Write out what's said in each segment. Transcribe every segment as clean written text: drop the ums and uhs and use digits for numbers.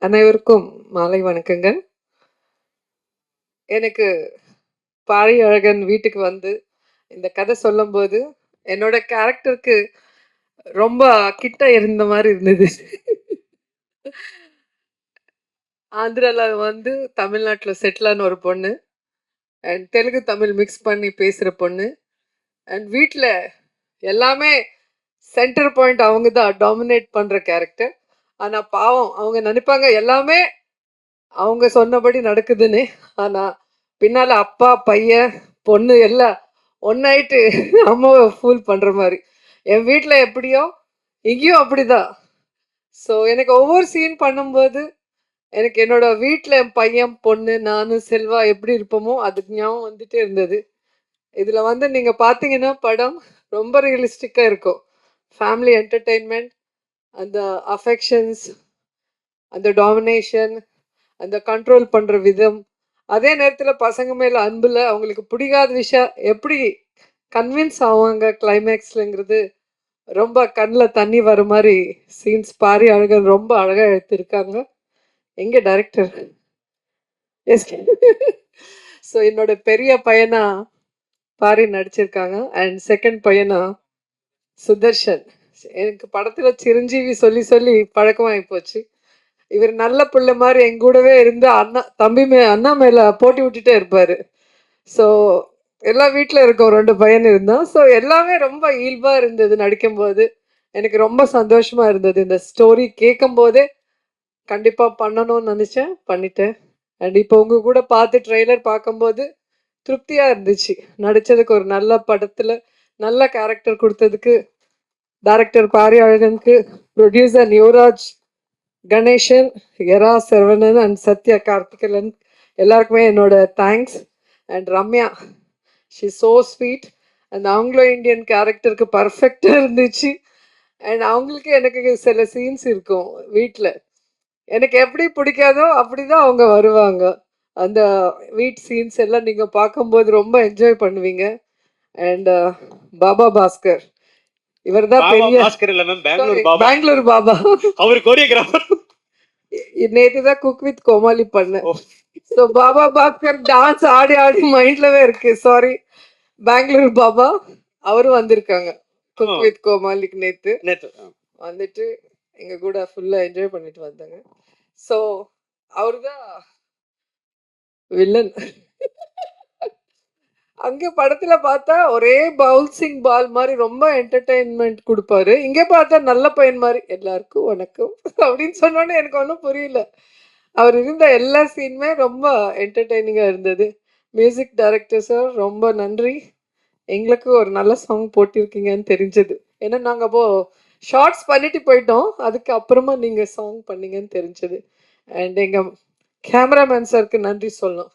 அனைவருக்கும் மாலை வணக்கங்கள். எனக்கு பாரியழகன் வீட்டுக்கு வந்து இந்த கதை சொல்லும்போது, என்னோட கேரக்டருக்கு ரொம்ப கிட்ட இருந்த மாரி இருந்தது. ஆந்திரால வந்து தமிழ்நாட்டுல செட்டில் ஆன ஒரு பொண்ணு. அண்ட் தெலுங்கு, தமிழ் மிக்ஸ் பண்ணி பேசுற பொண்ணு. அண்ட் வீட்ல எல்லாமே சென்டர் பாயிண்ட் அவங்க தான் டாமினேட் பண்ற கேரக்டர். ஆனா பாவம் அவங்க நெனைப்பாங்க எல்லாமே அவங்க சொன்னபடி நடக்குதுன்னு. ஆனா பின்னால அப்பா, பையன், பொண்ணு எல்லாம் ஒன்னாயிட்டு அம்மாவை ஃபூல் பண்ற மாதிரி. என் வீட்ல எப்படியோ இங்கேயும் அப்படிதான். ஸோ எனக்கு ஒவ்வொரு சீன் பண்ணும்போது எனக்கு என்னோட வீட்ல என் பையன், பொண்ணு, நானு, செல்வா எப்படி இருப்போமோ அதுக்கு ஞாபகம் வந்துட்டே இருந்தது. இதுல வந்து நீங்க பாத்தீங்கன்னா படம் ரொம்ப ரியலிஸ்டிக்கா இருக்கும். ஃபேமிலி என்டர்டெயின்மெண்ட், அந்த அஃபெக்ஷன்ஸ், அந்த டாமினேஷன், அந்த கண்ட்ரோல் பண்ற விதம், அதே நேரத்துல பசங்க மேல அன்புல அவங்களுக்கு பிடிக்காத விஷயம் எப்படி கன்வின்ஸ் ஆவாங்க கிளைமேக்ஸ்லங்கிறது ரொம்ப கண்ணில் தண்ணி வர மாதிரி சீன்ஸ் பாரி அழகன் ரொம்ப அழகா எடுத்திருக்காங்க. எங்க டைரக்டர்? எஸ். ஸோ என்னோட பெரிய பையனா பாரி நடிச்சிருக்காங்க. அண்ட் செகண்ட் பையனா சுதர்ஷன். எனக்கு படத்துல சிரஞ்சீவி சொல்லி சொல்லி பழக்கமாகி போச்சு. இவர் நல்ல பிள்ளை மாதிரி எங்க கூடவே இருந்து அண்ணா தம்பி அண்ணா மேல போட்டி விட்டுட்டே இருப்பாரு. ஸோ எல்லா வீட்டில் இருக்கோம், 2 பையன் இருந்தோம். ஸோ எல்லாமே ரொம்ப இயல்பா இருந்தது நடிக்கும்போது. எனக்கு ரொம்ப சந்தோஷமா இருந்தது. இந்த ஸ்டோரி கேட்கும் போதே கண்டிப்பா பண்ணணும்னு நினைச்சேன், பண்ணிட்டேன். அண்ட் இப்போ உங்க கூட பார்த்து ட்ரெய்லர் பார்க்கும்போது திருப்தியா இருந்துச்சு. நடிச்சதுக்கு ஒரு நல்ல படத்துல நல்ல கேரக்டர் கொடுத்ததுக்கு டைரக்டர் பாரி அழகனுக்கு, ப்ரொடியூசர் யுவராஜ் கணேசன், எரா சரவணன் அண்ட் சத்யா கார்த்திகலன் எல்லாருக்குமே என்னோட thanks. And Ramya, she so sweet. அந்த ஆங்கிலோ இந்தியன் கேரக்டருக்கு பர்ஃபெக்டாக இருந்துச்சு. அண்ட் அவங்களுக்கு எனக்கு சில சீன்ஸ் இருக்கும் வீட்டில், எனக்கு எப்படி பிடிக்காதோ அப்படிதான் அவங்க வருவாங்க. அந்த வீட் சீன்ஸ் எல்லாம் நீங்கள் பார்க்கும்போது ரொம்ப என்ஜாய் பண்ணுவீங்க. அண்ட் பாபா பாஸ்கர், இவர் தான் பெரிய பாஸ்கர் இல்ல மேம், பெங்களூர் பாபா. பெங்களூர் பாபா. அவர் கோரியோகிராஃபர். நேற்று தான் குக் வித் கோமாளி பண்ணேன். ஸோ பாபா பாஸ்கர் டான்ஸ் ஆடி ஆடி மைண்ட்லவே இருக்கு. சாரி, பெங்களூர் பாபா அவரும் வந்திருக்காங்க குக் வித் கோமாளிக்கு நேற்று வந்துட்டு எங்க கூட ஃபுல்லா என்ஜாய் பண்ணிட்டு வந்தாங்க. ஸோ அவரு தான் வில்லன். அங்க படத்துல பார்த்தா ஒரே பவுன்சிங் பால் மாதிரி ரொம்ப என்டர்டெயின்மெண்ட் கொடுப்பாரு. இங்க பார்த்தா நல்ல பையன் மாதிரி எல்லாருக்கும் வணக்கம் அப்படின்னு சொன்னோன்னே எனக்கு ஒன்றும் புரியல. அவர் இருந்த எல்லா சீனுமே ரொம்ப என்டர்டெய்னிங்கா இருந்தது. மியூசிக் டைரக்டர் சார் ரொம்ப நன்றி. எங்களுக்கு ஒரு நல்ல சாங் போட்டிருக்கீங்கன்னு தெரிஞ்சது. ஏன்னா நாங்க அப்போ ஷார்ட்ஸ் பண்ணிட்டு போயிட்டோம், அதுக்கு அப்புறமா நீங்க சாங் பண்ணீங்கன்னு தெரிஞ்சது. அண்ட் எங்க கேமராமேன் சாருக்கு நன்றி சொல்லணும்.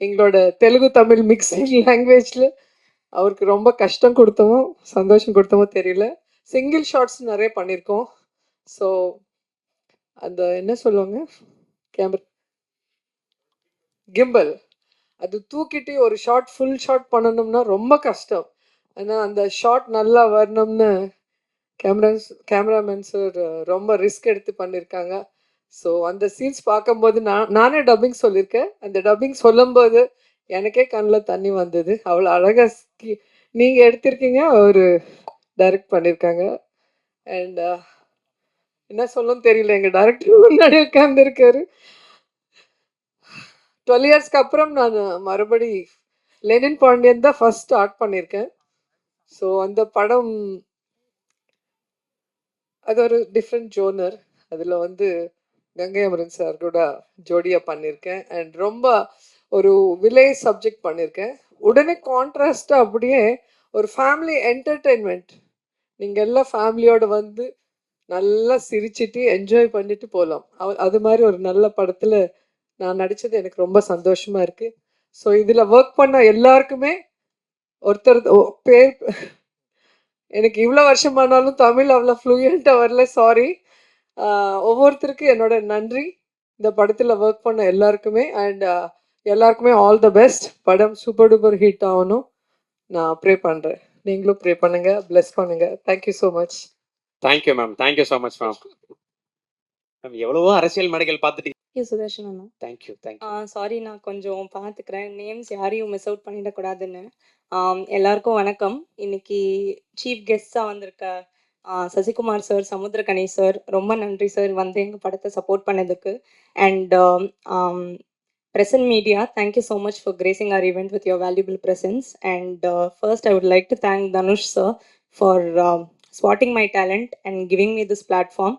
எங்களோட தெலுங்கு தமிழ் மிக்சிங் லாங்குவேஜில் அவருக்கு ரொம்ப கஷ்டம் கொடுத்தோமோ சந்தோஷம் கொடுத்தோமோ தெரியல. சிங்கிள் ஷார்ட்ஸ் நிறைய பண்ணியிருக்கோம். ஸோ அந்த என்ன சொல்லுவாங்க, கேமரா கிம்பல், அது தூக்கிட்டு ஒரு ஷார்ட் ஃபுல் ஷார்ட் பண்ணணும்னா ரொம்ப கஷ்டம். ஆனால் அந்த ஷார்ட் நல்லா வரணும்னு கேமராமேன் சார் ரொம்ப ரிஸ்க் எடுத்து பண்ணியிருக்காங்க. ஸோ அந்த சீன்ஸ் பார்க்கும்போது நானே டப்பிங் சொல்லியிருக்கேன். அந்த டப்பிங் சொல்லும்போது எனக்கே கண்ணில் தண்ணி வந்தது. அவ்வளோ அழகாக நீங்கள் எடுத்திருக்கீங்க, அவர் டைரக்ட் பண்ணியிருக்காங்க. அண்ட் என்ன சொல்லணும்னு தெரியல, எங்கள் டைரக்டர் முன்னாடி உட்காந்துருக்காரு. 12 இயர்ஸ்க்கு அப்புறம் நான் மறுபடி லெனின் பாண்டியன் தான் ஃபர்ஸ்ட் ஸ்டார்ட் பண்ணியிருக்கேன். ஸோ அந்த படம் அது ஒரு டிஃப்ரெண்ட் ஜோனர். அதில் வந்து கங்கை அமரன் சார் கூட ஜோடியாக பண்ணியிருக்கேன். அண்ட் ரொம்ப ஒரு வில்லேஜ் சப்ஜெக்ட் பண்ணியிருக்கேன். உடனே கான்ட்ராஸ்டாக அப்படியே ஒரு ஃபேமிலி என்டர்டெயின்மெண்ட், நீங்கள் எல்லாம் ஃபேமிலியோடு வந்து நல்லா சிரிச்சிட்டு என்ஜாய் பண்ணிட்டு போகலாம். அது மாதிரி ஒரு நல்ல படத்தில் நான் நடித்தது எனக்கு ரொம்ப சந்தோஷமாக இருக்குது. ஸோ இதில் ஒர்க் பண்ண எல்லாருக்குமே ஒருத்தர் பேர் எனக்கு இவ்வளோ வருஷமானாலும் தமிழ் அவ்வளோ ஃப்ளூயண்ட்டாக வரல, சாரி. ஒவ்வொருத்தருக்கும் என்னோட நன்றி. இந்த படத்தில் ஒர்க் பண்ண எல்லாருக்குமே. அண்ட் எல்லாருக்குமே ஆல் த பெஸ்ட். படம் சூப்பர் டூப்பர் ஹிட் ஆகணும் நான் ப்ரே பண்ணுறேன். நீங்களும் ப்ரே பண்ணுங்கள், ப்ளெஸ் பண்ணுங்கள். Thank you so much. Thank you ma'am, thank you so much ma'am. Ma'am எவ்வளவோ அரசியல் மேடைகள் பார்த்துட்டீங்க. தேங்க்யூ சுதர்ஷன் அண்ணா. Thank you thank you. சாரி, நான் கொஞ்சம் பார்த்துக்கிறேன், நேம்ஸ் யாரையும் மிஸ் அவுட் பண்ணிடக்கூடாதுன்னு. எல்லாருக்கும் வணக்கம். இன்னைக்கு சீஃப் கெஸ்டாக வந்திருக்க சசிகுமார் சார், சமுத்திரகனி சார், ரொம்ப நன்றி சார் வந்து எங்கள் படத்தை சப்போர்ட் பண்ணதுக்கு. And present media, thank you so much for gracing our event with your valuable presence. And first, I would like to thank Dhanush sir for spotting my talent and giving me this platform.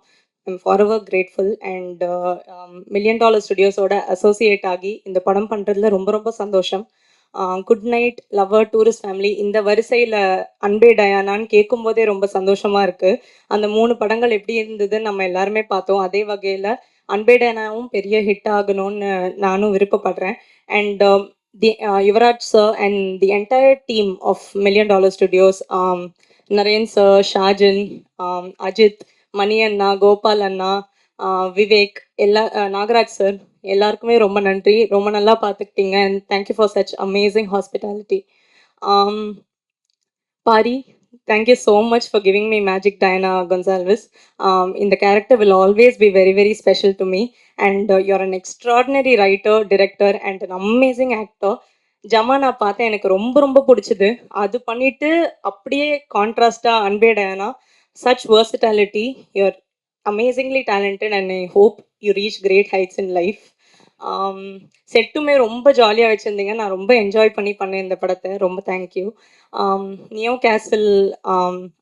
I'm forever grateful. And $1 Million Studios ஓட associate ஆகி இந்த படம் பண்ணுறதுல ரொம்ப ரொம்ப சந்தோஷம். குட் நைட், லவர், டூரிஸ்ட் ஃபேமிலி, இந்த வரிசையில் அன்பே டயானான்னு கேட்கும்போதே ரொம்ப சந்தோஷமாக இருக்குது. அந்த 3 படங்கள் எப்படி இருந்ததுன்னு நம்ம எல்லாருமே பார்த்தோம். அதே வகையில் அன்பே டயானாவும் பெரிய ஹிட் ஆகணும்னு நானும் விருப்பப்படுறேன். And the Yuvaraj sir and the entire team of $1 Million Studios, Naren sir, Shajan, Ajith, Mani அண்ணா, கோபால் அண்ணா, விவேக், நாகராஜ் சார், எல்லாருக்குமே ரொம்ப நன்றி. ரொம்ப நல்லா பார்த்துக்கிட்டீங்க. And thank you for such amazing hospitality. Pari, thank you so much for giving me Magic Diana Gonzalez. In the character will always be very, very special to me. And you're an extraordinary writer, director, and an amazing actor. Zamana பார்த்தேன், எனக்கு ரொம்ப ரொம்ப பிடிச்சது. அது பண்ணிட்டு அப்படியே கான்ட்ராஸ்டாக அன்பே Diana, such versatility. You're amazingly talented and I hope you reach great heights in life. செட்டுமே ரொம்ப ஜாலியாக வச்சுருந்தீங்க. நான் ரொம்ப என்ஜாய் பண்ணி பண்ணேன் இந்த படத்தை. ரொம்ப தேங்க்யூ. நியோ கேசல்,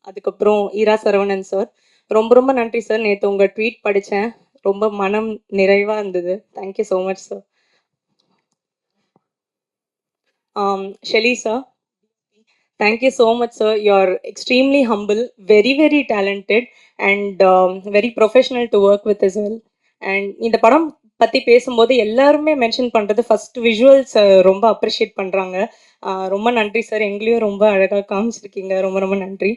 அதுக்கப்புறம் ஈரா சரவணன் சார், ரொம்ப ரொம்ப நன்றி சார். நேற்று உங்கள் ட்வீட் படித்தேன், ரொம்ப மனம் நிறைவாக இருந்தது. Thank you so much sir. Shelly sir, thank you so much sir. You're extremely humble, very very talented, and very professional to work with as well. And இந்த படம் பற்றி பேசும்போது எல்லாருமே மென்ஷன் பண்ணுறது ஃபர்ஸ்ட் விஷுவல்ஸ் ரொம்ப அப்ரிஷியேட் பண்ணுறாங்க. ரொம்ப நன்றி சார், எங்களையும் ரொம்ப அழகாக காமிச்சிருக்கீங்க. ரொம்ப ரொம்ப நன்றி.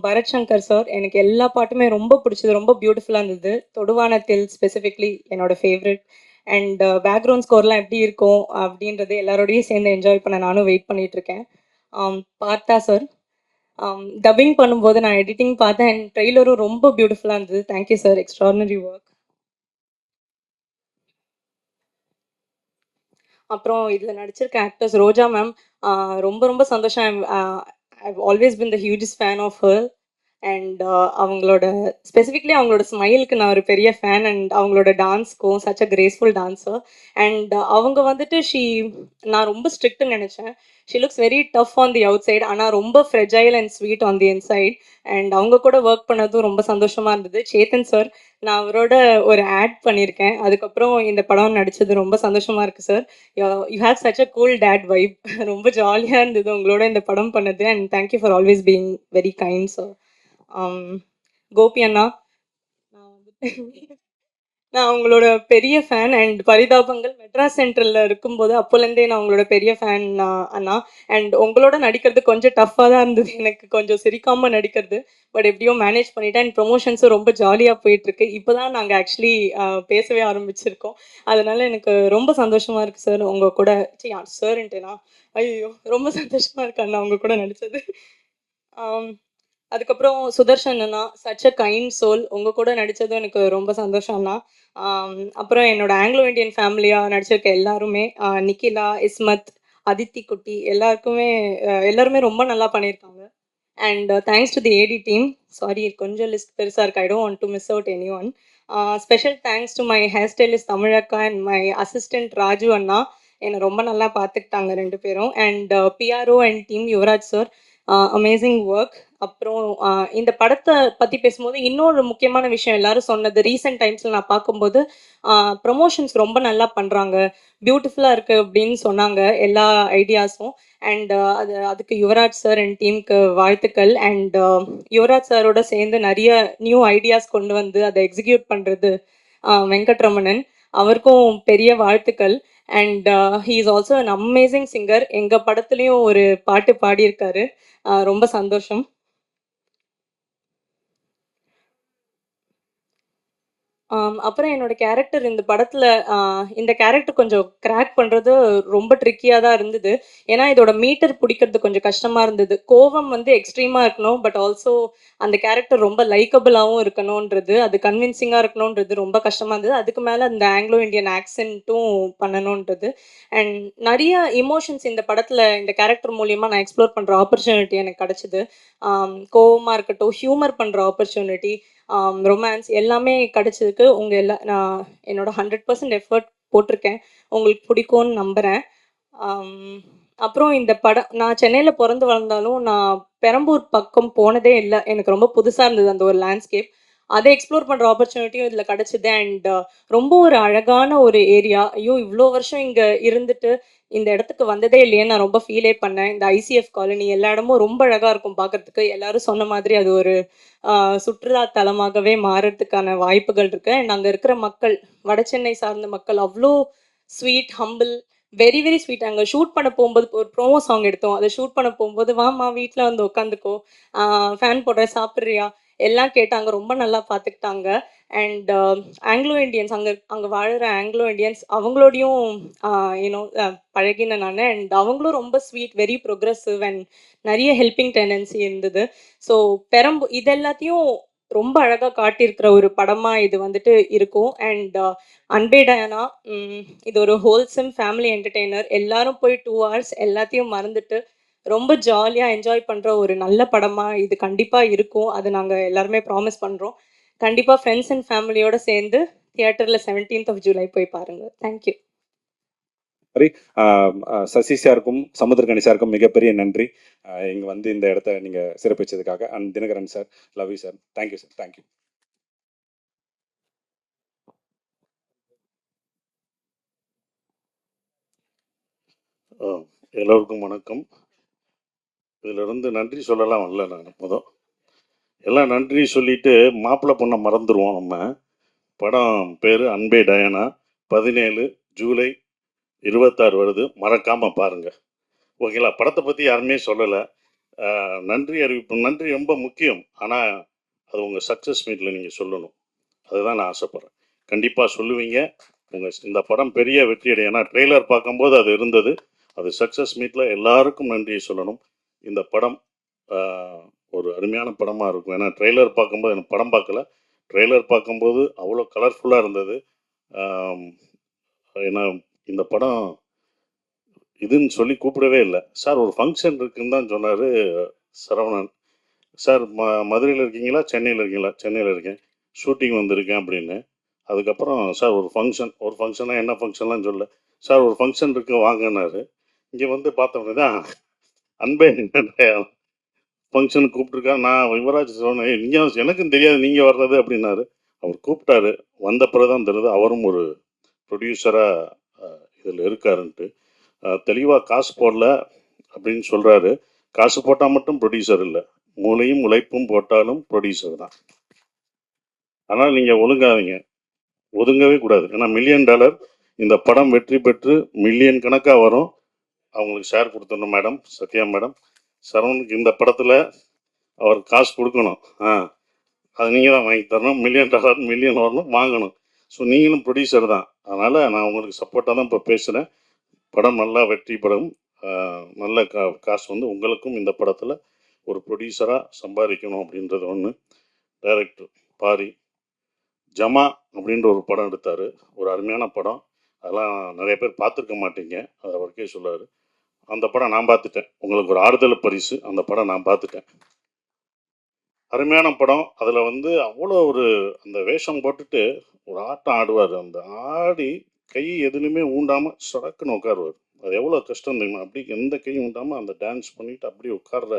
பரத் சங்கர் சார், எனக்கு எல்லா பாட்டுமே ரொம்ப பிடிச்சது, ரொம்ப பியூட்டிஃபுல்லாக இருந்தது. தொடுவானத்தில் ஸ்பெசிஃபிக்லி என்னோட ஃபேவரட். அண்ட் பேக்ரவுண்ட் ஸ்கோர்லாம் எப்படி இருக்கும் அப்படின்றது எல்லாரோடையும் சேர்ந்து என்ஜாய் பண்ண நானும் வெயிட் பண்ணிகிட்ருக்கேன். பார்த்தா சார், டப்பிங் பண்ணும்போது நான் எடிட்டிங் பார்த்தேன் அண்ட் ட்ரெய்லரும் ரொம்ப பியூட்டிஃபுல்லாக இருந்தது. Thank you sir, extraordinary work. அப்புறம் இதில் நடிச்சிருக்க ஆக்டர்ஸ், ரோஜா மேம், ரொம்ப ரொம்ப சந்தோஷம். I've always been the hugest fan of her. And அவங்களோட ஸ்பெசிஃபிக்லி அவங்களோட ஸ்மைலுக்கு நான் ஒரு பெரிய ஃபேன். அண்ட் அவங்களோட டான்ஸ்க்கும் such a graceful dancer. And அவங்க வந்துட்டு நான் ரொம்ப ஸ்ட்ரிக்ட்னு நினச்சேன். She looks very tough on the outside, ஆனால் ரொம்ப fragile and sweet on the inside. And அவங்க கூட ஒர்க் பண்ணதும் ரொம்ப சந்தோஷமாக இருந்தது. சேத்தன் சார், நான் அவரோட ஒரு ஆட் பண்ணியிருக்கேன், அதுக்கப்புறம் இந்த படம் நடித்தது ரொம்ப சந்தோஷமாக இருக்குது sir. You have such a cool dad vibe. ரொம்ப ஜாலியாக இருந்தது உங்களோட இந்த படம் பண்ணது. And thank you for always being very kind sir. Gopi அண்ணா, நான் உங்களோட பெரிய ஃபேன். அண்ட் பரிதாபங்கள் மெட்ராஸ் சென்ட்ரலில் இருக்கும்போது அப்போலேருந்தே நான் உங்களோட பெரிய ஃபேன் அண்ணா. அண்ட் உங்களோட நடிக்கிறது கொஞ்சம் டஃப்பாக தான் இருந்தது, எனக்கு கொஞ்சம் சிரிக்காமல் நடிக்கிறது. பட் எப்படியோ மேனேஜ் பண்ணிட்டேன். அண்ட் ப்ரொமோஷன்ஸும் ரொம்ப ஜாலியாக போயிட்டுருக்கு. இப்போ தான் நாங்கள் ஆக்சுவலி பேசவே ஆரம்பிச்சிருக்கோம். அதனால் எனக்கு ரொம்ப சந்தோஷமாக இருக்குது சார் உங்கள் கூட. சார்ன்ட்டேனா, ஐயோ, ரொம்ப சந்தோஷமாக இருக்கு அண்ணா உங்கள் கூட நடித்தது. அதுக்கப்புறம் சுதர்ஷன் அண்ணா, சச் அ கைண்ட் சோல், உங்கள் கூட நடித்ததும் எனக்கு ரொம்ப சந்தோஷம் அண்ணா. அப்புறம் என்னோட ஆங்கிலோ இண்டியன் ஃபேமிலியாக நடிச்சிருக்க எல்லாருமே, நிக்கிலா, இஸ்மத், அதித்தி குட்டி, எல்லாருமே ரொம்ப நல்லா பண்ணியிருக்காங்க. And thanks to the AD team. Sorry, கொஞ்சம் லிஸ்ட் பெருசாக இருக்கு, I don't want to miss out any one. Special thanks to my hair stylist தமிழக்கா அண்ட் மை அசிஸ்டன்ட் ராஜு அண்ணா. என்னை ரொம்ப நல்லா பார்த்துக்கிட்டாங்க 2 பேரும். And PRO and team Yuvaraj sir, amazing work. அப்புறம் இந்த படத்தை பற்றி பேசும்போது இன்னொரு முக்கியமான விஷயம் எல்லாரும் சொன்னது, ரீசெண்ட் டைம்ஸில் நான் பார்க்கும்போது ப்ரொமோஷன்ஸ் ரொம்ப நல்லா பண்ணுறாங்க, பியூட்டிஃபுல்லாக இருக்குது அப்படின்னு சொன்னாங்க எல்லா ஐடியாஸும். அண்ட் அதுக்கு யுவராஜ் சார் அண்ட் டீமுக்கு வாழ்த்துக்கள். அண்ட் யுவராஜ் சாரோட சேர்ந்து நிறைய நியூ ஐடியாஸ் கொண்டு வந்து அதை எக்ஸிக்யூட் பண்ணுறது வெங்கட்ரமணன், அவருக்கும் பெரிய வாழ்த்துக்கள். And he is also an amazing singer. எங்கள் படத்துலேயும் ஒரு பாட்டு பாடியிருக்காரு, ரொம்ப சந்தோஷம். அப்புறம் என்னோட கேரக்டர் இந்த படத்துல இந்த கேரக்டர் கொஞ்சம் கிராக் பண்றது ரொம்ப ட்ரிக்கியா தான் இருந்தது. ஏன்னா இதோட மீட்டர் பிடிக்கிறது கொஞ்சம் கஷ்டமா இருந்தது. கோவம் வந்து எக்ஸ்ட்ரீமா இருக்கணும். பட் ஆல்சோ அந்த கேரக்டர் ரொம்ப லைக்கபிளாவும் இருக்கணும்ன்றது, அது கன்வின்சிங்கா இருக்கணும்ன்றது ரொம்ப கஷ்டமா இருந்தது. அதுக்கு மேல அந்த ஆங்கிலோ இந்தியன் ஆக்சென்ட்டும் பண்ணணும்ன்றது. அண்ட் நெறைய எமோஷன்ஸ் இந்த படத்துல இந்த கேரக்டர் மூலியமா நான் எக்ஸ்ப்ளோர் பண்ற ஆப்பர்ச்சுனிட்டி எனக்கு கிடைச்சது. கோவமா இருக்கட்டும், ஹியூமர் பண்ற ஆப்பர்ச்சுனிட்டி, ரொமான்ஸ் எல்லாமே கிடைச்சதுக்கு நான் என்னோட 100% எஃபர்ட் போட்டிருக்கேன். உங்களுக்கு பிடிக்கும்னு நம்புறேன். ஆம், அப்புறம் இந்த படம் நான் சென்னையில பொறந்து வளர்ந்தாலும், நான் பெரம்பூர் பக்கம் போனதே இல்ல. எனக்கு ரொம்ப புதுசா இருந்தது அந்த ஒரு லேண்ட்ஸ்கேப். அத எக்ஸ்ப்ளோர் பண்ற ஆப்பர்ச்சுனிட்டியும் இதுல கிடைச்சது. அண்ட் ரொம்ப ஒரு அழகான ஒரு ஏரியா. ஐயோ! இவ்ளோ வருஷம் இங்க இருந்துட்டு, இந்த இடத்துக்கு வந்ததே இல்லையேன்னு நான் ரொம்ப ஃபீலே பண்ணேன். இந்த ஐசிஎஃப் காலனி எல்லா இடமும் ரொம்ப அழகா இருக்கும் பார்க்கறதுக்கு. எல்லாரும் சொன்ன மாதிரி அது ஒரு அ சுற்றுலா தலமாகவே மாறதுக்கான வாய்ப்புகள் இருக்கு. அண்ட் அங்க இருக்கிற மக்கள், வடசென்னை சார்ந்த மக்கள் அவ்ளோ sweet, humble, very very sweet. அங்க ஷூட் பண்ண போம்போது ஒரு ப்ரோமோ சாங் எடுத்தோம். அத ஷூட் பண்ண போம்போது, "வாம்மா வீட்ல வந்து உட்காந்துக்கோ. ஃபேன் போடுறேன் சாப்பிடுறியா?" எல்லாம் கேட்டாங்க. ரொம்ப நல்லா பார்த்துக்கிட்டாங்க. அண்ட் ஆங்கிலோ இண்டியன்ஸ் அங்க அங்க வாழுற ஆங்கிலோ இண்டியன்ஸ் அவங்களோடையும் அ யூனோ பழகினேன் நானு. அண்ட் அவங்களும் ரொம்ப ஸ்வீட், வெரி ப்ரொக்ரெசிவ் அண்ட் நெறைய ஹெல்பிங் டெண்டன்சி இருந்தது. ஸோ இது எல்லாத்தையும் ரொம்ப அழகா காட்டியிருக்கிற ஒரு படமா இது வந்துட்டு இருக்கும். அண்ட் அன்பே டயானா, இது ஒரு ஹோல்சம் ஃபேமிலி என்டர்டெய்னர். எல்லாரும் போய் 2 ஹார்ஸ் எல்லாத்தையும் மறந்துட்டு, ரொம்ப ஜாலியா என்ஜாய் பண்ற ஒரு நல்ல படமா இது கண்டிப்பா இருக்கும். அது நாங்க எல்லாருமே ப்ராமிஸ் பண்றோம். கண்டிப்பா ஃப்ரெண்ட்ஸ் அண்ட் ஃபேமிலியோட சேர்ந்து தியேட்டர்ல 17th ஆஃப் ஜூலை போய் பாருங்க. Thank you. சரி. சசி சாருக்கும் சமுத்திரகனி சாருக்கும் மிகப்பெரிய நன்றி. இங்கே வந்து இந்த இடத்த நீங்கள் சிறப்பிச்சதுக்காக. And Dinakaran sir, love you sir, thank you sir, thank you. எல்லோருக்கும் வணக்கம். இதிலிருந்து நன்றி சொல்லலாம் வரல நான் எல்லாம் நன்றி சொல்லிட்டு மாப்பிள்ளை பொண்ணை மறந்துடுவோம் நம்ம. படம் பேர் அன்பே டயானா. 17 ஜூலை 26 வருது. மறக்காமல் பாருங்கள். ஓகேங்களா? படத்தை பற்றி யாருமே சொல்லலை. நன்றி அறிவிப்பு, நன்றி ரொம்ப முக்கியம். ஆனால் அது உங்கள் சக்ஸஸ் மீட்டில் நீங்கள் சொல்லணும். அதுதான் நான் ஆசைப்பட்றேன். கண்டிப்பாக சொல்லுவீங்க. இந்த படம் பெரிய வெற்றி அடையும். ஏன்னா ட்ரெய்லர் பார்க்கும்போது அது இருந்தது. அது சக்ஸஸ் மீட்டில் எல்லாருக்கும் நன்றியை சொல்லணும். இந்த படம் ஒரு அருமையான படமாக இருக்கும். ஏன்னா ட்ரெய்லர் பார்க்கும்போது எனக்கு படம் பார்க்கல. ட்ரெய்லர் பார்க்கும்போது அவ்வளோ கலர்ஃபுல்லாக இருந்தது. ஏன்னா இந்த படம் இதுன்னு சொல்லி கூப்பிடவே இல்லை. சார் ஒரு ஃபங்க்ஷன் இருக்குன்னு தான் சொன்னார் சரவணன். சார் மதுரையில் இருக்கீங்களா, சென்னையில் இருக்கீங்களா? சென்னையில் இருக்கேன், ஷூட்டிங் வந்திருக்கேன் அப்படின்னு. அதுக்கப்புறம் சார் ஒரு ஃபங்க்ஷனா என்ன ஃபங்க்ஷன்லாம் சொல்ல. சார் ஒரு ஃபங்க்ஷன் இருக்கு வாங்கினாரு. இங்கே வந்து பார்த்தோம்னா தான் அன்பே ஃபங்க்ஷனுக்கு கூப்பிட்ருக்கா. நான் யுவராஜ் சொன்னேன், நீங்கள் எனக்கும் தெரியாது நீங்கள் வர்றது அப்படின்னாரு. அவர் கூப்பிட்டாரு. வந்த பிறகு தான் தெரியுது அவரும் ஒரு ப்ரொடியூசராக இதில் இருக்காருன்ட்டு. தெளிவாக காசு போடல அப்படின்னு சொல்கிறாரு. காசு போட்டால் மட்டும் ப்ரொடியூசர் இல்லை, மூளையும் உழைப்பும் போட்டாலும் ப்ரொடியூசர் தான். ஆனால் நீங்கள் ஒதுங்கவே கூடாது. ஏன்னா $1 மில்லியன் இந்த படம் வெற்றி பெற்று மில்லியன் கணக்காக வரும். அவங்களுக்கு ஷேர் கொடுத்துடணும் மேடம், சத்யா மேடம். சரவணுக்கு இந்த படத்தில் அவர் காசு கொடுக்கணும். அது நீங்கள் தான் வாங்கி தரணும். $1 மில்லியன் வரணும், வாங்கணும். ஸோ நீங்களும் ப்ரொடியூசர் தான். அதனால் நான் உங்களுக்கு சப்போர்ட்டாக தான் இப்போ பேசுகிறேன். படம் நல்லா வெற்றி பெறும். நல்ல காசு வந்து உங்களுக்கும் இந்த படத்தில் ஒரு ப்ரொடியூசராக சம்பாதிக்கணும் அப்படின்றது ஒன்று. டைரக்டர் பாரி ஜமா அப்படின்ற ஒரு படம் எடுத்தார். ஒரு அருமையான படம். அதெல்லாம் நிறைய பேர் பார்த்துருக்க மாட்டீங்க. அதை அவருக்கே சொல்லார். அந்த படம் நான் பார்த்துட்டேன். உங்களுக்கு ஒரு ஆறுதல் பரிசு. அந்த படம் நான் பார்த்துட்டேன். அருமையான படம். அதில் வந்து அவ்வளோ ஒரு அந்த வேஷம் போட்டுட்டு ஒரு ஆட்டம் ஆடுவார். அந்த ஆடி கை எதுலையுமே ஊண்டாமல் சடக்குன்னு உட்காருவார். அது எவ்வளோ கஷ்டம் தெரியுமா? அப்படி எந்த கையும் ஊண்டாமல் அந்த டான்ஸ் பண்ணிட்டு அப்படி உட்கார்ற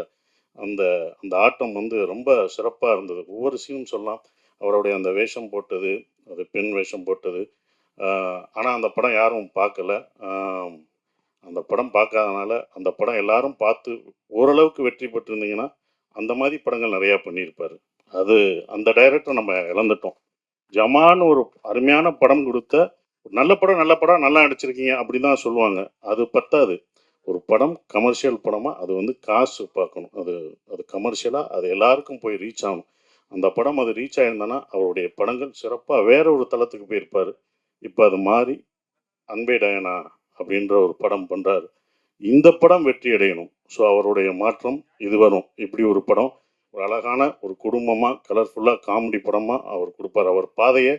அந்த அந்த ஆட்டம் வந்து ரொம்ப சிறப்பாக இருந்தது. ஒவ்வொரு சீனும் சொல்லலாம். அவருடைய அந்த வேஷம் போட்டது, அது பெண் வேஷம் போட்டது. ஆனால் அந்த படம் யாரும் பார்க்கல. அந்த படம் பார்க்காதனால அந்த படம் எல்லாரும் பார்த்து ஓரளவுக்கு வெற்றி பெற்றிருந்தீங்கன்னா அந்த மாதிரி படங்கள் நிறையா பண்ணியிருப்பார். அது அந்த டைரக்டர் நம்ம இழந்துட்டோம். ஜமான்னு ஒரு அருமையான படம் கொடுத்த, நல்ல படம் நல்லா நடிச்சிருக்கீங்க அப்படின்னு தான் சொல்லுவாங்க. அது பத்தாது. ஒரு படம் கமர்ஷியல் படமாக அது வந்து காசு பார்க்கணும். அது கமர்ஷியலாக அது எல்லாருக்கும் போய் ரீச் ஆகணும். அந்த படம் அது ரீச் ஆயிருந்தனா அவருடைய படங்கள் சிறப்பாக வேற ஒரு தளத்துக்கு போயிருப்பார். இப்போ அது மாறி அன்பே டயனா அப்படின்ற ஒரு படம் பண்ணுறாரு. இந்த படம் வெற்றி அடையணும். ஸோ அவருடைய மாற்றம் இது வரும். இப்படி ஒரு படம் ஒரு அழகான ஒரு குடும்பமாக கலர்ஃபுல்லாக காமெடி படமாக அவர் கொடுப்பார். அவர் பாதையை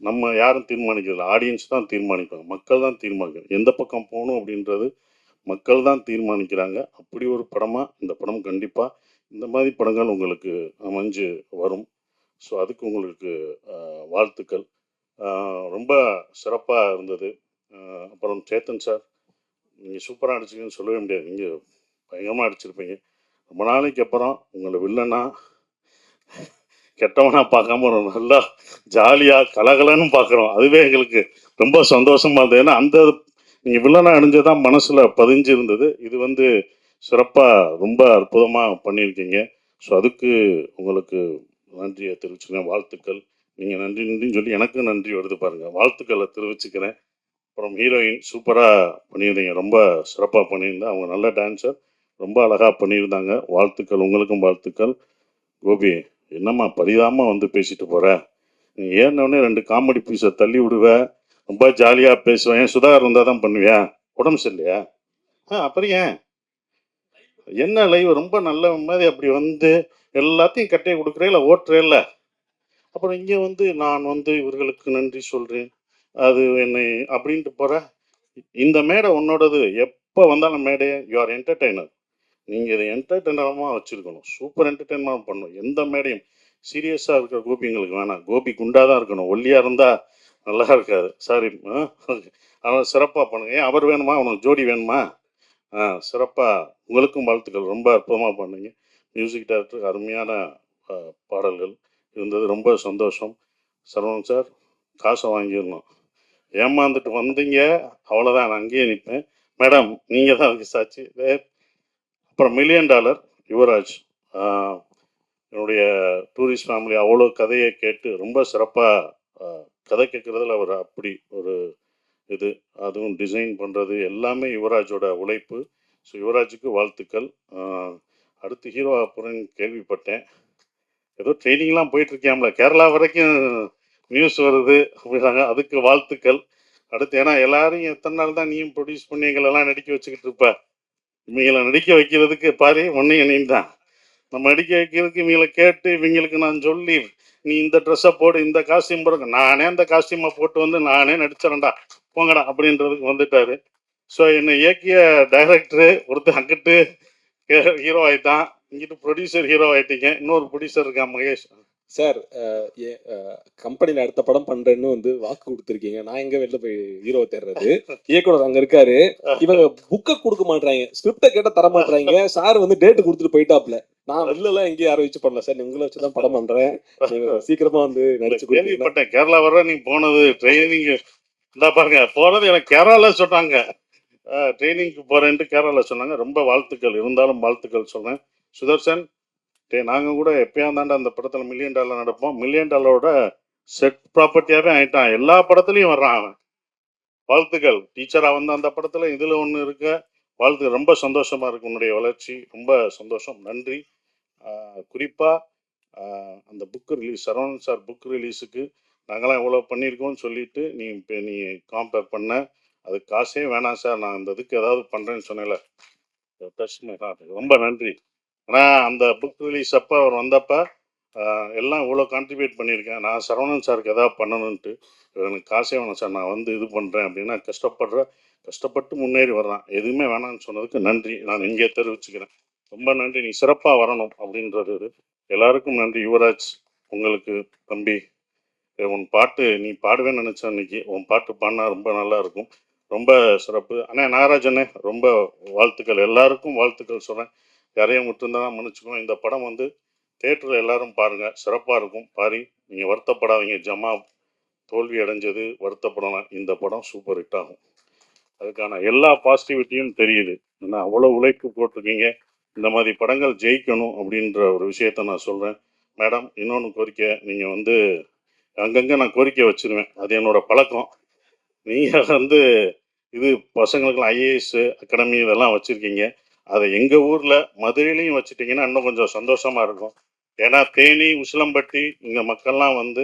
நம்ம யாரும் தீர்மானிக்கிறதில்ல, ஆடியன்ஸ் தான் தீர்மானிப்பாங்க, மக்கள் தான் தீர்மானிக்கணும். எந்த பக்கம் போகணும் அப்படின்றது மக்கள் தான் தீர்மானிக்கிறாங்க. அப்படி ஒரு படமாக இந்த படம் கண்டிப்பாக இந்த மாதிரி படங்கள் உங்களுக்கு அமைஞ்சு வரும். ஸோ அதுக்கு உங்களுக்கு வாழ்த்துக்கள். ரொம்ப சிறப்பாக இருந்தது. அப்புறம் சேத்தன் சார், நீங்கள் சூப்பராக அடிச்சிங்கன்னு சொல்லவே முடியாது. நீங்கள் பயங்கரமாக அடிச்சிருப்பீங்க. ரொம்ப நாளைக்கு அப்புறம் உங்களை வில்லனா கெட்டவனா பார்க்காம ஒரு நல்லா ஜாலியாக கலகலன்னு பார்க்குறோம். அதுவே எங்களுக்கு ரொம்ப சந்தோஷமாக இருந்தது. ஏன்னா அந்த நீங்கள் வில்லனா அணிஞ்சதான் மனசில் பதிஞ்சு இருந்தது. இது வந்து சிறப்பாக ரொம்ப அற்புதமாக பண்ணியிருக்கீங்க. ஸோ அதுக்கு உங்களுக்கு நன்றியை தெரிவிச்சுக்கிறேன். வாழ்த்துக்கள். நீங்கள் நன்றி நன்றின்னு சொல்லி எனக்கும் நன்றி வருது பாருங்கள். வாழ்த்துக்களை தெரிவிச்சுக்கிறேன். அப்புறம் ஹீரோயின் சூப்பராக பண்ணியிருந்தீங்க. ரொம்ப சிறப்பாக பண்ணியிருந்தேன். அவங்க நல்ல டான்ஸர், ரொம்ப அழகாக பண்ணியிருந்தாங்க. வாழ்த்துக்கள். உங்களுக்கும் வாழ்த்துக்கள். கோபி, என்னம்மா பரிதாம வந்து பேசிட்டு போற? நீ ஏறினோடனே 2 காமெடி பீஸை தள்ளி விடுவ, ரொம்ப ஜாலியாக பேசுவேன். ஏன் சுதாகர் இருந்தால் தான் பண்ணுவியா? உடம்பு சரியில்லையா? அப்புறம் ஏன் என்ன லைவ் ரொம்ப நல்ல மாதிரி அப்படி வந்து எல்லாத்தையும் கட்டையை கொடுக்குறே இல்லை ஓட்டுறே இல்லை. அப்புறம் இங்கே வந்து நான் வந்து இவர்களுக்கு நன்றி சொல்கிறேன், அது என்னை அப்படின்ட்டு போகிற. இந்த மேடை உன்னோடது. எப்போ வந்தாலும் மேடையை யூ ஆர் என்டர்டெய்னர். நீங்கள் இதை என்டர்டெய்னராக வச்சுருக்கணும். சூப்பர் என்டர்டெயின்மெண்ட் பண்ணணும். எந்த மேடையும் சீரியஸாக இருக்கிற கோபி எங்களுக்கு வேணாம். கோபி குண்டாக தான் இருக்கணும். ஒல்லியாக இருந்தால் நல்லா இருக்காது. சாரி. அவன் சிறப்பாக பண்ணுங்க. ஏன் அவர் வேணுமா? அவனுக்கு ஜோடி வேணுமா? சிறப்பாக. உங்களுக்கும் வாழ்த்துக்கள். ரொம்ப அற்புதமாக பண்ணுங்க. மியூசிக் டைரக்டர் அருமையான பாடல்கள் இருந்தது. ரொம்ப சந்தோஷம். சரவணன் சார், காசை வாங்கிடணும். ஏமாந்துட்டு வந்தீங்க, அவ்வளோதான். நான் அங்கேயே நிற்பேன். மேடம், நீங்கள் தான் அதுக்கு சாட்சி. அப்புறம் $1 மில்லியன் யுவராஜ், என்னுடைய டூரிஸ்ட் ஃபேமிலி அவ்வளோ கதையை கேட்டு ரொம்ப சிறப்பாக கதை கேட்குறதுல அவர் அப்படி ஒரு இது, அதுவும் டிசைன் பண்ணுறது எல்லாமே யுவராஜோட உழைப்பு. ஸோ யுவராஜுக்கு வாழ்த்துக்கள். அடுத்து ஹீரோ அப்புறம் கேள்விப்பட்டேன், ஏதோ ட்ரைனிங்லாம் போயிட்டுருக்கியாம்ல, கேரளா வரைக்கும் நியூஸ் வருது அப்படின்னாங்க. அதுக்கு வாழ்த்துக்கள். அடுத்து ஏன்னா எல்லாரையும் எத்தனை நாள் தான் நீயும் ப்ரொடியூஸ் பண்ணி எங்களெல்லாம் நடிக்க வச்சுக்கிட்டு இருப்ப. இவங்களை நடிக்க வைக்கிறதுக்கு பாரு ஒன்றையும் நீ தான். நம்ம நடிக்க வைக்கிறதுக்கு இவங்களை கேட்டு இவங்களுக்கு நான் சொல்லி நீ இந்த ட்ரெஸ்ஸை போடு, இந்த காஸ்டியூம் போடுங்க, நானே அந்த காஸ்டியூமை போட்டு வந்து நானே நடிச்சிடறேன்டா போங்கடா அப்படின்றதுக்கு வந்துட்டாரு. ஸோ என்னை இயக்கிய டைரக்டரு ஒருத்தர் அங்கிட்டு ஹீரோ ஆயிட்டான், இங்கிட்டு ப்ரொடியூசர் ஹீரோ ஆயிட்டீங்க. இன்னொரு ப்ரொடியூசர் இருக்கான் மகேஷ் சார். கம்பெனியில் அடுத்த படம் பண்றேன்னு வந்து வாக்கு கொடுத்துருக்கீங்க. நான் எங்க வெளில போய் ஹீரோ தேடுறது? இயக்குனர் அங்க இருக்காரு. இவங்க புக்கை கொடுக்க மாட்டாங்க, ஸ்கிரிப்டை கேட்ட தர மாட்டாங்க. சார் வந்து டேட்டு கொடுத்துட்டு போயிட்டாப்ல. நான் வெளில எங்கேயும் யாரும் வச்சு பண்ணல சார், உங்களை வச்சுதான் படம் பண்றேன். நீங்க சீக்கிரமா வந்து நடிச்சு கேள்விப்பட்டேன். கேரளா வர நீ போனது ட்ரைனிங் இந்த பாருங்க போறது எனக்கு கேரளால சொன்னாங்க. ட்ரைனிங்க்கு போறேன்ட்டு கேரளால சொன்னாங்க. ரொம்ப வாழ்த்துக்கள். இருந்தாலும் வாழ்த்துக்கள் சொல்றேன். சுதர்சன், நாங்கள் கூட எப்பயாம் தாண்டா அந்த படத்தில் $1 மில்லியன் நடப்போம். $1 மில்லியன் செட் ப்ராப்பர்ட்டியாகவே ஆயிட்டான். எல்லா படத்துலையும் வர்றான் அவன். வாழ்த்துக்கள். டீச்சராக வந்து அந்த படத்தில் இதில் ஒன்று இருக்க வாழ்த்து. ரொம்ப சந்தோஷமாக இருக்கு உன்னுடைய வளர்ச்சி. ரொம்ப சந்தோஷம். நன்றி. குறிப்பாக அந்த book release, Saravanan sir book ரிலீஸுக்கு நாங்களாம் எவ்வளோ பண்ணியிருக்கோம்னு சொல்லிட்டு நீ காம்பேர் பண்ண. அது காசே வேணாம் சார், நான் அந்த இதுக்கு ஏதாவது பண்ணுறேன்னு சொன்னேன்ல, ரொம்ப நன்றி. ஆனால் அந்த புக் ரிலீஸ் அப்போ அவர் வந்தப்போ எல்லாம் இவ்வளோ கான்ட்ரிபியூட் பண்ணியிருக்கேன். நான் சரவணன் சாருக்கு எதாவது பண்ணணுன்ட்டு, எனக்கு காசே வேணாம் சார், நான் வந்து இது பண்ணுறேன் அப்படின்னா கஷ்டப்பட்டு முன்னேறி வர்றான். எதுவுமே வேணான்னு சொன்னதுக்கு நன்றி நான் இங்கே தெரிவிச்சுக்கிறேன். ரொம்ப நன்றி. நீ சிறப்பாக வரணும் அப்படின்றது எல்லாருக்கும் நன்றி. யுவராஜ், உங்களுக்கு தம்பி, உன் பாட்டு நீ பாடுவேன்னு நினச்சேன். இன்னைக்கு உன் பாட்டு பாடினா ரொம்ப நல்லா இருக்கும். ரொம்ப சிறப்பு. அண்ணே நாகராஜனே, ரொம்ப வாழ்த்துக்கள். எல்லாருக்கும் வாழ்த்துக்கள் சொல்கிறேன். யாரையும் விட்டுருந்தாலும் மன்னிச்சுக்கோங்க. இந்த படம் வந்து தேட்டரில் எல்லாரும் பாருங்கள், சிறப்பாக இருக்கும். நீங்கள் வருத்தப்படாதீங்க. ஜமா தோல்வி அடைஞ்சது வருத்தப்படலாம். இந்த படம் சூப்பர் ஹிட் ஆகும். அதுக்கான எல்லா பாசிட்டிவிட்டியும் தெரியுது. ஏன்னா அவ்வளோ உழைப்பு போட்டிருக்கீங்க. இந்த மாதிரி படங்கள் ஜெயிக்கணும் அப்படின்ற ஒரு விஷயத்த நான் சொல்கிறேன். மேடம், இன்னொன்று கோரிக்கை, நீங்கள் வந்து அங்கங்கே நான் கோரிக்கை வச்சுருவேன், அது என்னோடய பழக்கம். நீங்கள் வந்து இது பசங்களுக்கெல்லாம் ஐஏஎஸ் அகாடமி இதெல்லாம் வச்சுருக்கீங்க, அதை எங்கள் ஊரில் மதுரையிலையும் வச்சுட்டிங்கன்னா இன்னும் கொஞ்சம் சந்தோஷமாக இருக்கும். ஏன்னா தேனி, உசிலம்பட்டி இங்கே மக்கள்லாம் வந்து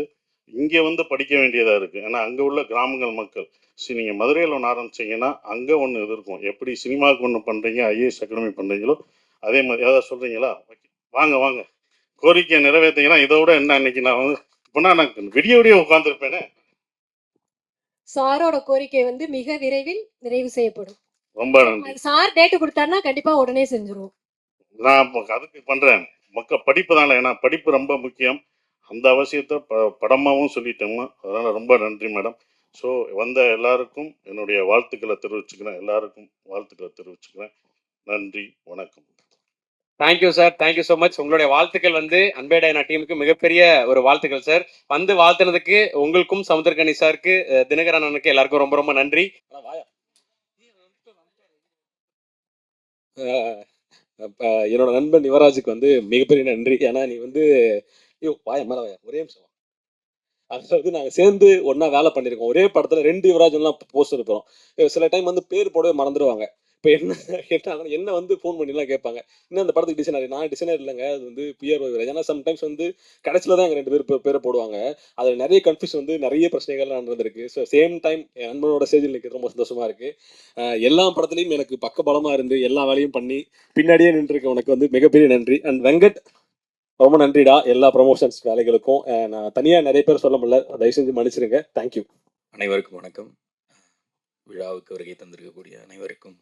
இங்கே வந்து படிக்க வேண்டியதாக இருக்குது. ஏன்னா அங்கே உள்ள கிராமங்கள் மக்கள். சரி, நீங்கள் மதுரையில் ஒன்று ஆரம்பிச்சிங்கன்னா அங்கே ஒன்று இது இருக்கும். எப்படி சினிமாவுக்கு ஒன்று பண்ணுறீங்க, ஐஏஎஸ் அகாடமி பண்ணுறீங்களோ அதே மாதிரி ஏதாவது சொல்கிறீங்களா? வாங்க வாங்க, கோரிக்கையை நிறைவேற்றிங்கன்னா இதோட என்ன, இன்னைக்கு நான் வந்து இப்போனா நான் விடிய விடிய உட்காந்துருப்பேனே. சாரோட கோரிக்கை வந்து மிக விரைவில் நிறைவு செய்யப்படும். ரொம்ப நன்றி. சார் டேட்டு கொடுத்தாருன்னா கண்டிப்பா உடனே செஞ்சிருவோம். நான் இப்போ அதுக்கு பண்ணுறேன். மக்கள் படிப்பு தானே, ஏன்னா படிப்பு ரொம்ப முக்கியம். அந்த அவசியத்தை படமாகவும் சொல்லிட்டோம்மா. அதனால் ரொம்ப நன்றி மேடம். ஸோ வந்த எல்லாருக்கும் என்னுடைய வாழ்த்துக்களை தெரிவிச்சுக்கிறேன். எல்லாருக்கும் வாழ்த்துக்களை தெரிவிச்சுக்கிறேன். நன்றி, வணக்கம். Thank you sir, thank you so much. உங்களுடைய வாழ்த்துக்கள் வந்து அன்பே டயனா டீமுக்கு மிகப்பெரிய ஒரு வாழ்த்துக்கள் சார். வந்து வாழ்த்துனதுக்கு உங்களுக்கும் சமுத்திரக்கனி சாருக்கு, தினகரன் அண்ணனுக்கு எல்லாருக்கும் ரொம்ப ரொம்ப நன்றி. என்னோட நண்பன் யுவராஜுக்கு வந்து மிகப்பெரிய நன்றி. ஏன்னா நீ வந்து வாய மேல வாயா ஒரே நிமிஷம். அதாவது நாங்கள் சேர்ந்து ஒன்றா வேலை பண்ணியிருக்கோம். ஒரே படத்தில் 2 யுவராஜன்லாம் போஸ்டர் இருக்கிறோம். சில டைம் வந்து பேர் போடவே மறந்துடுவாங்க. இப்போ என்ன வந்து ஃபோன் பண்ணிலாம் கேட்பாங்க, இன்னும் அந்த படத்துக்கு டிசைனர். நான் டிசைனர் இல்லைங்க, அது வந்து பிஆர் யுவராஜ். ஏன்னா சம்டைம்ஸ் வந்து கடைசியில் தான் எங்கள் 2 பேர் பேரை போடுவாங்க. அதில் நிறைய கன்ஃபியூஷன் வந்து நிறைய பிரச்சனைகள்லாம் நடந்திருக்கு. ஸோ சேம் டைம் என் நண்பனோட ஸ்டேஜில் நிற்கிறது ரொம்ப சந்தோஷமாக இருக்குது. எல்லா படத்துலையும் எனக்கு பக்கபலமாக இருந்து எல்லா வேலையும் பண்ணி பின்னாடியே நின்றுருக்க உனக்கு வந்து மிகப்பெரிய நன்றி. அண்ட் வெங்கட், ரொம்ப நன்றிடா எல்லா ப்ரமோஷன்ஸ் வேலைகளுக்கும். நான் தனியாக நிறைய பேர் சொல்ல முடியல, தயவு செஞ்சு மன்னிச்சிருங்க. தேங்க்யூ. அனைவருக்கும் வணக்கம். விழாவுக்கு வருகை தந்திருக்கக்கூடிய அனைவருக்கும்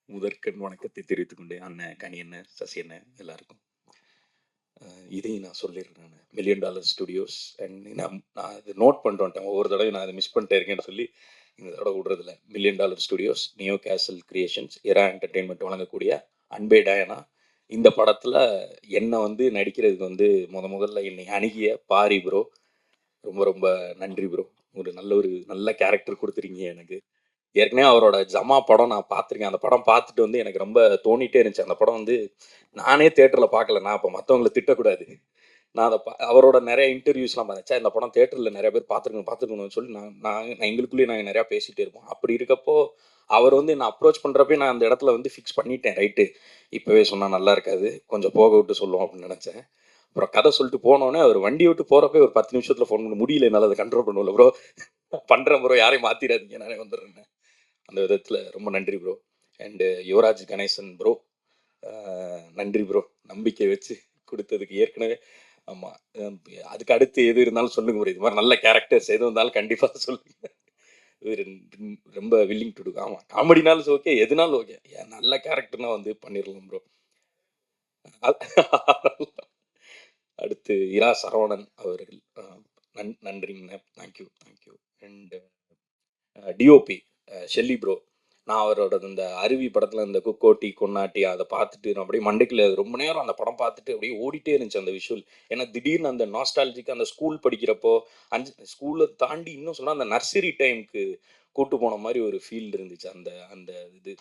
முதற்கண் வணக்கத்தை தெரிவித்துக் கொண்டு, அண்ணன் கனி அண்ணன், சசி அண்ணன் எல்லாருக்கும் இதையும் நான் சொல்லிடுறேன். நான் $1 million ஸ்டுடியோஸ் அண்ட் நான் அது நோட் பண்ணிட்டு வந்துட்டேன். ஒவ்வொரு தடவை நான் அதை மிஸ் பண்ணிட்டே இருக்கேன்னு சொல்லி இந்த தடவை விடுறதில்ல. $1 million studios, Neo Castle Creations, Era Entertainment வழங்கக்கூடிய அன்பே டயனா இந்த படத்தில் என்னை வந்து நடிக்கிறதுக்கு வந்து முதல்ல என்னை அணுகிய பாரி ப்ரோ, ரொம்ப ரொம்ப நன்றி ப்ரோ. ஒரு நல்ல கேரக்டர் கொடுத்துருக்கீங்க எனக்கு. ஏற்கனவே அவரோட ஜமா படம் நான் பார்த்துருக்கேன். அந்த படம் பார்த்துட்டு வந்து எனக்கு ரொம்ப தோணிட்டே இருந்துச்சு. அந்த படம் வந்து நானே தேட்டரில் பார்க்கல. நான் இப்போ மற்றவங்களை திட்டக்கூடாது. நான் அதை அவரோட நிறைய இன்டர்வியூஸ்லாம் பார்த்தேன். இந்த படம் தேட்டரில் நிறைய பேர் பார்த்துருக்கணும்னு சொல்லி நான் எங்களுக்குள்ளேயே நாங்கள் நிறையா பேசிகிட்டே இருப்போம். அப்படி இருக்கப்போ அவர் வந்து என்னை அப்ரோச் பண்ணுறப்பே நான் அந்த இடத்துல வந்து ஃபிக்ஸ் பண்ணிட்டேன். ரைட்டு, இப்போவே சொன்னால் நல்லா இருக்காது, கொஞ்சம் போக விட்டு சொல்லுவோம் அப்படின்னு நினச்சேன். அப்புறம் கதை சொல்லிட்டு போனோடனே அவர் வண்டி விட்டு போகிறப்பே ஒரு 10 நிமிஷத்தில் ஃபோன் பண்ண முடியல, என்னால் அதை கண்ட்ரோல் பண்ணுவோம்ல ப்ரோ, பண்ணுறேன் ப்ரோ, யாரையும் மாற்றிடாதீங்க, நானே வந்துடுறேன். அந்த விதத்தில் ரொம்ப நன்றி bro. And Yuvraj Ganesan bro, நன்றி ப்ரோ, நம்பிக்கை வச்சு கொடுத்ததுக்கு. ஏற்கனவே ஆமாம், அதுக்கு அடுத்து எது இருந்தாலும் சொல்லுங்க ப்ரோ. இது மாதிரி நல்ல கேரக்டர்ஸ் எது இருந்தாலும் கண்டிப்பாக சொல்லுங்கள். ரொம்ப வில்லிங் டு டூ. ஆமாம், காமெடினாலும் ஓகே, எதுனாலும் ஓகே, நல்ல கேரக்டர்னா வந்து பண்ணிடலாம் ப்ரோ. அடுத்து இரா சரவணன் அவர்கள், நன்றிங்கண்ணே, thank you. And DOP Shelly bro, நான் அவரோட இந்த அருவி படத்தில் இந்த குக்கோட்டி கொன்னாட்டி அதை பார்த்துட்டு நான் அப்படியே மண்டைக்குள்ள ரொம்ப நேரம் அந்த படம் பார்த்துட்டு அப்படியே ஓடிட்டே இருந்துச்சு அந்த விஷுவல். ஏன்னா திடீர்னு அந்த நாஸ்டாலஜிக்கு அந்த ஸ்கூல் படிக்கிறப்போ ஸ்கூலை தாண்டி இன்னும் சொன்னால் அந்த நர்சரி டைமுக்கு கூட்டு போன மாதிரி ஒரு ஃபீல் இருந்துச்சு. அந்த இது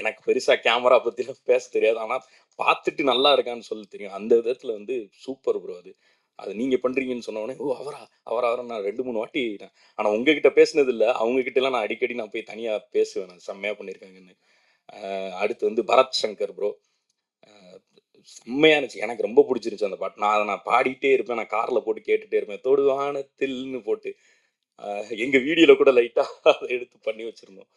எனக்கு பெருசாக கேமரா பற்றிலாம் பேச தெரியாது, ஆனால் பார்த்துட்டு நல்லா இருக்கான்னு சொல்ல தெரியும். அந்த விதத்தில் வந்து சூப்பர் ப்ரோ. அது நீங்கள் பண்ணுறீங்கன்னு சொன்னோடனே, ஓ அவரா நான் 2-3 வாட்டி ஆனால் உங்ககிட்ட பேசினது இல்லை, அவங்ககிட்டலாம் நான் அடிக்கடி நான் போய் தனியாக பேசுவேன். நான் செம்மையாக பண்ணியிருக்காங்கன்னு. அடுத்து வந்து பரத் சங்கர் ப்ரோ, செம்மையாக இருந்துச்சு, எனக்கு ரொம்ப பிடிச்சிருந்துச்சு அந்த பாட்டு. நான் பாடிட்டே இருப்பேன், நான் காரில் போட்டு கேட்டுகிட்டே இருப்பேன், தொடு வானத்தில்னு போட்டு. எங்கள் வீடியோவில் கூட லைட்டாக அதை எடுத்து பண்ணி வச்சுருந்தோம்.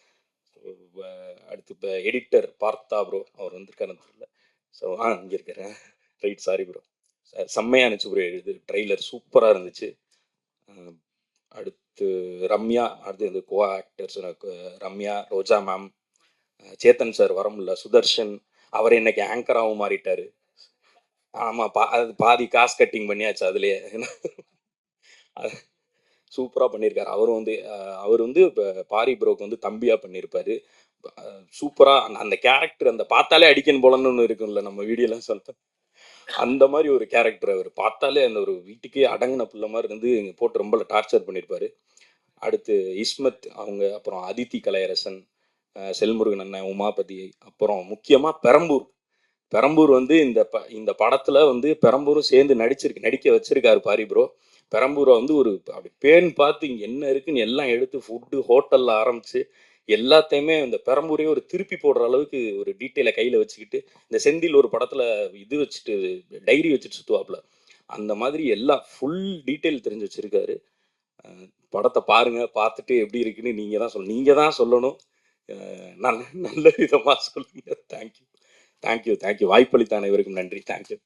அடுத்து இப்போ எடிட்டர் பார்த்தா ப்ரோ, அவர் வந்திருக்காரு தெரியல. ஸோ இங்கே இருக்கிறேன், ரைட், சாரி ப்ரோ. செம்மையாக இருந்துச்சு ப்ரோ, இது ட்ரெய்லர் சூப்பராக இருந்துச்சு. அடுத்து ரம்யா, அடுத்து இந்த கோ ஆக்டர்ஸ் ரம்யா, ரோஜா மேம், சேத்தன் சார் வர முடியல, சுதர்ஷன் அவர் இன்னைக்கு ஆங்கராகவும் மாறிட்டார். ஆமாம், அது பாதி காசு கட்டிங் பண்ணியாச்சு அதுலேயே. சூப்பராக பண்ணியிருக்காரு. அவர் வந்து இப்போ பாரி ப்ரோக்கு வந்து தம்பியாக பண்ணியிருப்பார். சூப்பராக அந்த கேரக்டர், அந்த பார்த்தாலே அடிக்கன் போலன்னு ஒன்று இருக்கும்ல, நம்ம வீடியோலாம் சொல்லிட்டேன், அந்த மாதிரி ஒரு கேரக்டர். அவர் பார்த்தாலே அந்த ஒரு வீட்டுக்கே அடங்கின பிள்ளை மாதிரி இருந்து இங்கே போட்டு ரொம்ப டார்ச்சர் பண்ணியிருப்பார். அடுத்து இஸ்மத் அவங்க, அப்புறம் அதித்தி கலையரசன், செல்முருகன் அண்ணன், உமாபதி, அப்புறம் முக்கியமாக பெரம்பூர் வந்து இந்த படத்தில் வந்து பெரம்பூரும் சேர்ந்து நடிக்க வச்சிருக்காரு பாரி ப்ரோ. பெரம்பூரை வந்து ஒரு அப்படி பேன் பார்த்து இங்கே என்ன இருக்குன்னு எல்லாம் எடுத்து ஃபுட்டு ஹோட்டலில் ஆரம்பித்து எல்லாத்தையுமே இந்த பெரம்பூரே ஒரு திருப்பி போடுற அளவுக்கு ஒரு டீட்டெயிலை கையில் வச்சுக்கிட்டு, இந்த செந்தில் ஒரு படத்தில் இது வச்சுட்டு டைரி வச்சுட்டு சுற்றுவாப்புல, அந்த மாதிரி எல்லாம் ஃபுல் டீட்டெயில் தெரிஞ்சு வச்சுருக்காரு. படத்தை பாருங்க, பார்த்துட்டு எப்படி இருக்குன்னு நீங்கள் தான் சொல்லணும். நல்ல நல்ல விதமாக சொல்லுங்க. தேங்க்யூ. வாய்ப்பளித்த அனைவருக்கும் நன்றி. தேங்க்யூ.